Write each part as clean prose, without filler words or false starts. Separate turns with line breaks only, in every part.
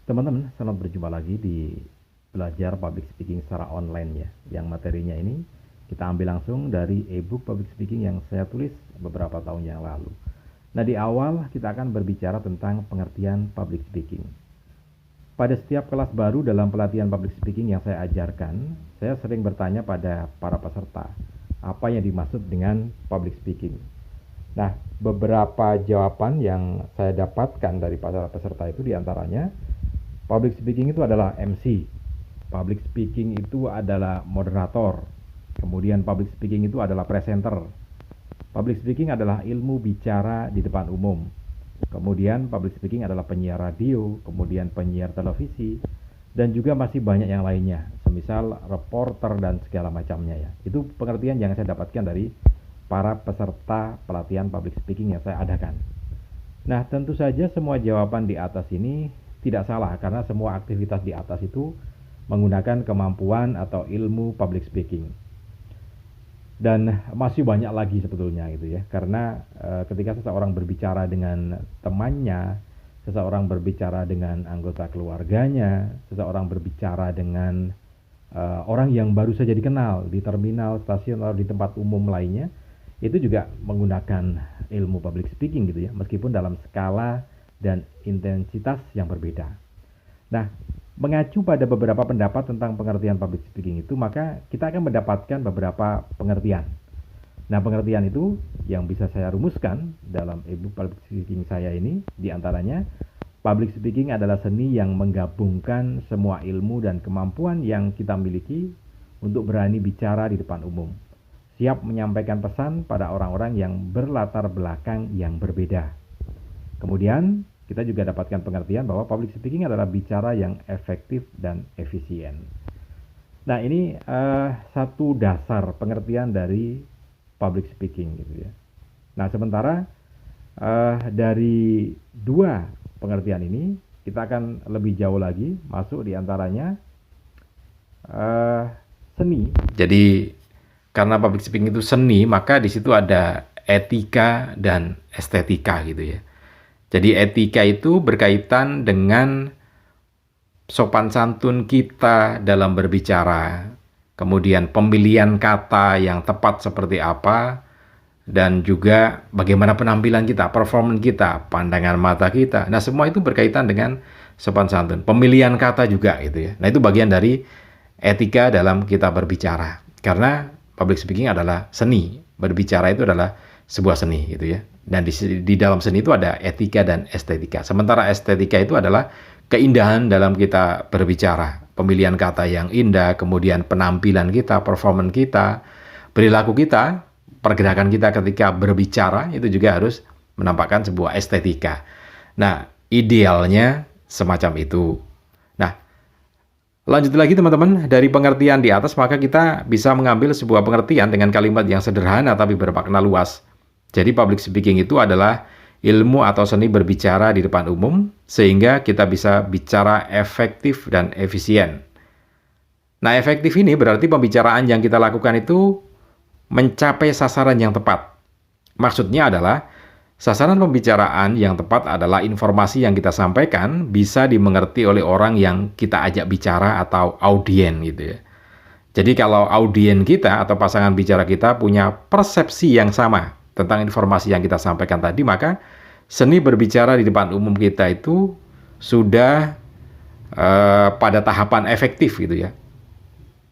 Teman-teman, selamat berjumpa lagi di belajar public speaking secara online ya. Yang materinya ini kita ambil langsung dari ebook public speaking yang saya tulis beberapa tahun yang lalu. Nah, di awal kita akan berbicara tentang pengertian public speaking. Pada setiap kelas baru dalam pelatihan public speaking yang saya ajarkan, saya sering bertanya pada para peserta, apa yang dimaksud dengan public speaking? Nah, beberapa jawaban yang saya dapatkan dari para peserta itu diantaranya, public speaking itu adalah MC, public speaking itu adalah moderator, kemudian public speaking itu adalah presenter, public speaking adalah ilmu bicara di depan umum, kemudian public speaking adalah penyiar radio, kemudian penyiar televisi, dan juga masih banyak yang lainnya, semisal reporter dan segala macamnya ya. Itu pengertian yang saya dapatkan dari para peserta pelatihan public speaking yang saya adakan. Nah, tentu saja semua jawaban di atas ini tidak salah karena semua aktivitas di atas itu menggunakan kemampuan atau ilmu public speaking. Dan masih banyak lagi sebetulnya gitu ya. Karena ketika seseorang berbicara dengan temannya, seseorang berbicara dengan anggota keluarganya, seseorang berbicara dengan orang yang baru saja dikenal di terminal, stasiun atau di tempat umum lainnya, itu juga menggunakan ilmu public speaking gitu ya, meskipun dalam skala dan intensitas yang berbeda. Nah, mengacu pada beberapa pendapat tentang pengertian public speaking itu, maka kita akan mendapatkan beberapa pengertian. Nah, pengertian itu yang bisa saya rumuskan dalam ebook public speaking saya ini, diantaranya, public speaking adalah seni yang menggabungkan semua ilmu dan kemampuan yang kita miliki untuk berani bicara di depan umum, siap menyampaikan pesan pada orang-orang yang berlatar belakang yang berbeda. Kemudian, kita juga dapatkan pengertian bahwa public speaking adalah bicara yang efektif dan efisien. Nah, ini satu dasar pengertian dari public speaking gitu ya. Nah, sementara dari dua pengertian ini, kita akan lebih jauh lagi masuk diantaranya seni. Jadi, karena public speaking itu seni, maka di situ ada etika dan estetika gitu ya. Jadi etika itu berkaitan dengan sopan santun kita dalam berbicara, kemudian pemilihan kata yang tepat seperti apa, dan juga bagaimana penampilan kita, performance kita, pandangan mata kita. Nah, semua itu berkaitan dengan sopan santun. Pemilihan kata juga gitu ya. Nah, itu bagian dari etika dalam kita berbicara. Karena public speaking adalah seni, berbicara itu adalah sebuah seni gitu ya. Dan di dalam seni itu ada etika dan estetika. Sementara estetika itu adalah keindahan dalam kita berbicara. Pemilihan kata yang indah, kemudian penampilan kita, performance kita, perilaku kita, pergerakan kita ketika berbicara, itu juga harus menampakkan sebuah estetika. Nah, idealnya semacam itu. Nah, lanjut lagi teman-teman, dari pengertian di atas maka kita bisa mengambil sebuah pengertian dengan kalimat yang sederhana tapi bermakna luas. Jadi public speaking itu adalah ilmu atau seni berbicara di depan umum sehingga kita bisa bicara efektif dan efisien. Nah, efektif ini berarti pembicaraan yang kita lakukan itu mencapai sasaran yang tepat. Maksudnya adalah sasaran pembicaraan yang tepat adalah informasi yang kita sampaikan bisa dimengerti oleh orang yang kita ajak bicara atau audien gitu ya. Jadi kalau audien kita atau pasangan bicara kita punya persepsi yang sama tentang informasi yang kita sampaikan tadi, maka seni berbicara di depan umum kita itu sudah pada tahapan efektif gitu ya.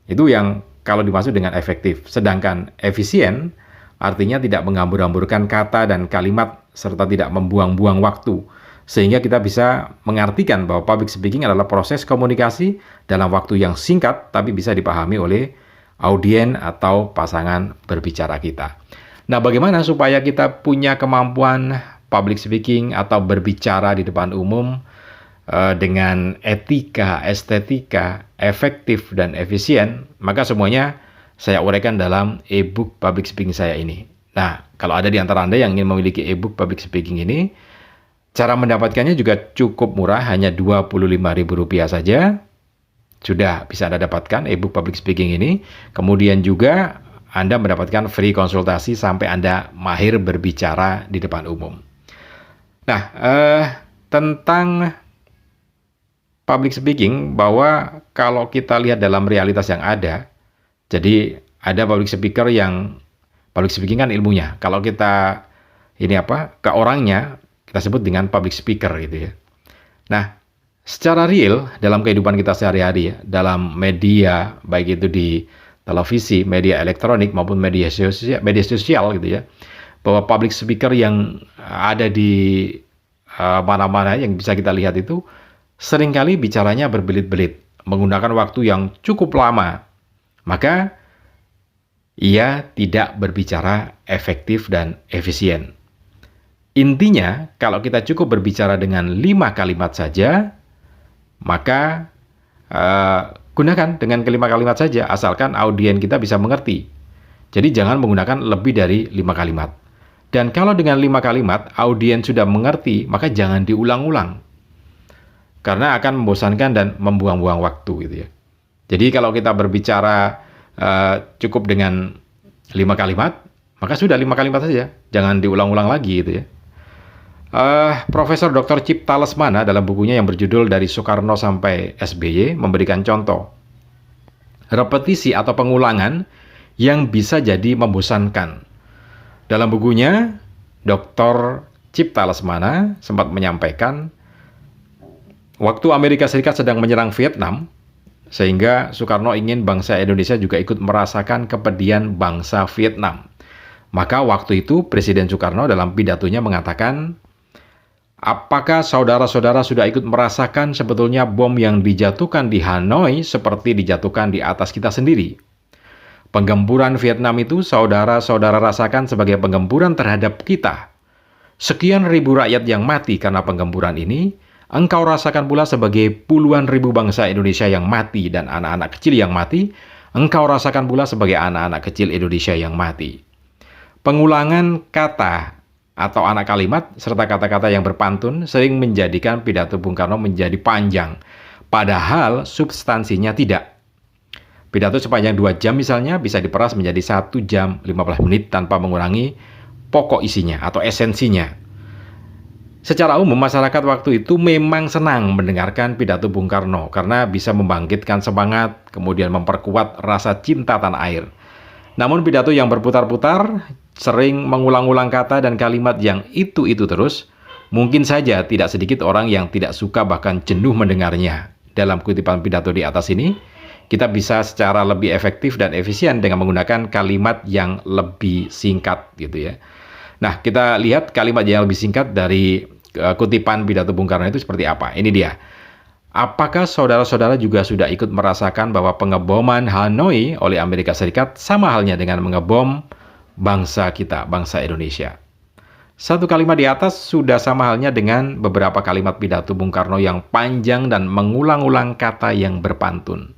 Itu yang kalau dimaksud dengan efektif. Sedangkan efisien artinya tidak menghambur-hamburkan kata dan kalimat serta tidak membuang-buang waktu. Sehingga kita bisa mengartikan bahwa public speaking adalah proses komunikasi dalam waktu yang singkat tapi bisa dipahami oleh audien atau pasangan berbicara kita. Nah, bagaimana supaya kita punya kemampuan public speaking atau berbicara di depan umum dengan etika, estetika, efektif, dan efisien? Maka semuanya saya uraikan dalam ebook public speaking saya ini. Nah, kalau ada di antara Anda yang ingin memiliki ebook public speaking ini, cara mendapatkannya juga cukup murah, hanya Rp25.000 saja. Sudah bisa Anda dapatkan ebook public speaking ini. Kemudian juga Anda mendapatkan free konsultasi sampai Anda mahir berbicara di depan umum. Nah, tentang public speaking bahwa kalau kita lihat dalam realitas yang ada, jadi ada public speaking kan ilmunya. Kalau kita ke orangnya, kita sebut dengan public speaker gitu ya. Nah, secara real dalam kehidupan kita sehari-hari ya, dalam media, baik itu di televisi, media elektronik maupun media sosial gitu ya, bahwa public speaker yang ada di mana-mana yang bisa kita lihat itu seringkali bicaranya berbelit-belit, menggunakan waktu yang cukup lama. Maka ia tidak berbicara efektif dan efisien. Intinya, kalau kita cukup berbicara dengan 5 kalimat saja, maka gunakan dengan 5 kalimat saja, asalkan audien kita bisa mengerti. Jadi jangan menggunakan lebih dari 5 kalimat. Dan kalau dengan 5 kalimat, audien sudah mengerti, maka jangan diulang-ulang. Karena akan membosankan dan membuang-buang waktu gitu ya. Jadi kalau kita berbicara cukup dengan 5 kalimat, maka sudah 5 kalimat saja. Jangan diulang-ulang lagi gitu ya. Profesor Dr. Cipta Lesmana dalam bukunya yang berjudul Dari Soekarno sampai SBY memberikan contoh repetisi atau pengulangan yang bisa jadi membosankan. Dalam bukunya, Dr. Cipta Lesmana sempat menyampaikan waktu Amerika Serikat sedang menyerang Vietnam, sehingga Soekarno ingin bangsa Indonesia juga ikut merasakan kepedihan bangsa Vietnam. Maka waktu itu Presiden Soekarno dalam pidatonya mengatakan, apakah saudara-saudara sudah ikut merasakan sebetulnya bom yang dijatuhkan di Hanoi seperti dijatuhkan di atas kita sendiri? Penggemburan Vietnam itu saudara-saudara rasakan sebagai penggemburan terhadap kita. Sekian ribu rakyat yang mati karena penggemburan ini, engkau rasakan pula sebagai puluhan ribu bangsa Indonesia yang mati dan anak-anak kecil yang mati, engkau rasakan pula sebagai anak-anak kecil Indonesia yang mati. Pengulangan kata atau anak kalimat serta kata-kata yang berpantun sering menjadikan pidato Bung Karno menjadi panjang, padahal substansinya tidak. Pidato sepanjang 2 jam misalnya bisa diperas menjadi 1 jam 15 menit tanpa mengurangi pokok isinya atau esensinya. Secara umum masyarakat waktu itu memang senang mendengarkan pidato Bung Karno karena bisa membangkitkan semangat, kemudian memperkuat rasa cinta tanah air. Namun pidato yang berputar-putar, sering mengulang-ulang kata dan kalimat yang itu-itu terus, mungkin saja tidak sedikit orang yang tidak suka bahkan jenuh mendengarnya. Dalam kutipan pidato di atas ini, kita bisa secara lebih efektif dan efisien dengan menggunakan kalimat yang lebih singkat gitu ya. Nah, kita lihat kalimat yang lebih singkat dari kutipan pidato Bung Karno itu seperti apa. Ini dia. Apakah saudara-saudara juga sudah ikut merasakan bahwa pengeboman Hanoi oleh Amerika Serikat sama halnya dengan mengebom bangsa kita, bangsa Indonesia? Satu kalimat di atas sudah sama halnya dengan beberapa kalimat pidato Bung Karno yang panjang dan mengulang-ulang kata yang berpantun.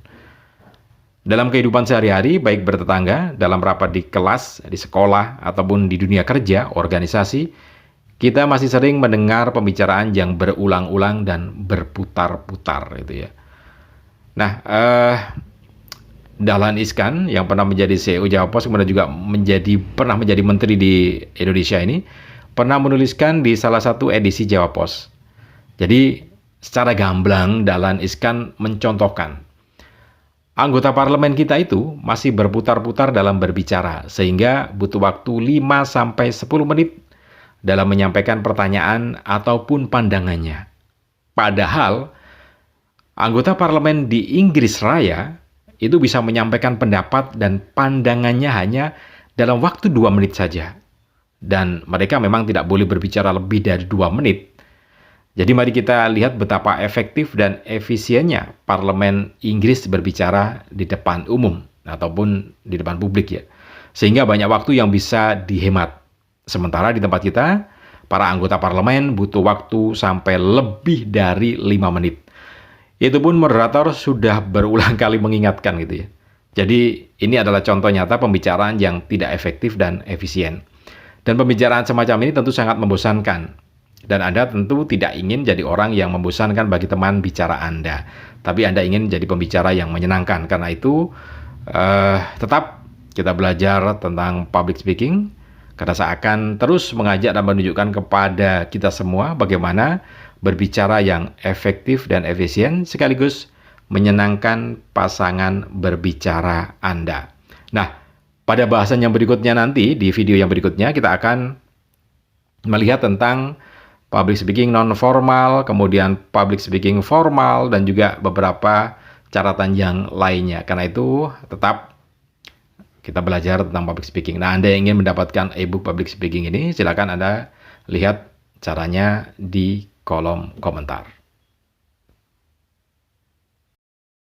Dalam kehidupan sehari-hari, baik bertetangga, dalam rapat di kelas, di sekolah, ataupun di dunia kerja, organisasi, kita masih sering mendengar pembicaraan yang berulang-ulang dan berputar-putar gitu ya. Nah, Dahlan Iskan yang pernah menjadi CEO Jawa Pos, kemudian juga pernah menjadi menteri di Indonesia ini, pernah menuliskan di salah satu edisi Jawa Pos. Jadi, secara gamblang Dahlan Iskan mencontohkan anggota parlemen kita itu masih berputar-putar dalam berbicara, sehingga butuh waktu 5-10 menit dalam menyampaikan pertanyaan ataupun pandangannya. Padahal, anggota parlemen di Inggris Raya itu bisa menyampaikan pendapat dan pandangannya hanya dalam waktu 2 menit saja. Dan mereka memang tidak boleh berbicara lebih dari 2 menit. Jadi mari kita lihat betapa efektif dan efisiennya parlemen Inggris berbicara di depan umum ataupun di depan publik ya. Sehingga banyak waktu yang bisa dihemat. Sementara di tempat kita, para anggota parlemen butuh waktu sampai lebih dari 5 menit. Itu pun moderator sudah berulang kali mengingatkan gitu ya. Jadi ini adalah contoh nyata pembicaraan yang tidak efektif dan efisien. Dan pembicaraan semacam ini tentu sangat membosankan. Dan Anda tentu tidak ingin jadi orang yang membosankan bagi teman bicara Anda. Tapi Anda ingin jadi pembicara yang menyenangkan. Karena itu tetap kita belajar tentang public speaking. Karena saya akan terus mengajak dan menunjukkan kepada kita semua bagaimana berbicara yang efektif dan efisien sekaligus menyenangkan pasangan berbicara Anda. Nah, pada bahasan yang berikutnya nanti, di video yang berikutnya kita akan melihat tentang public speaking non-formal, kemudian public speaking formal, dan juga beberapa catatan yang lainnya. Karena itu, tetap kita belajar tentang public speaking. Nah, Anda yang ingin mendapatkan e-book public speaking ini, silakan Anda lihat caranya di kolom komentar.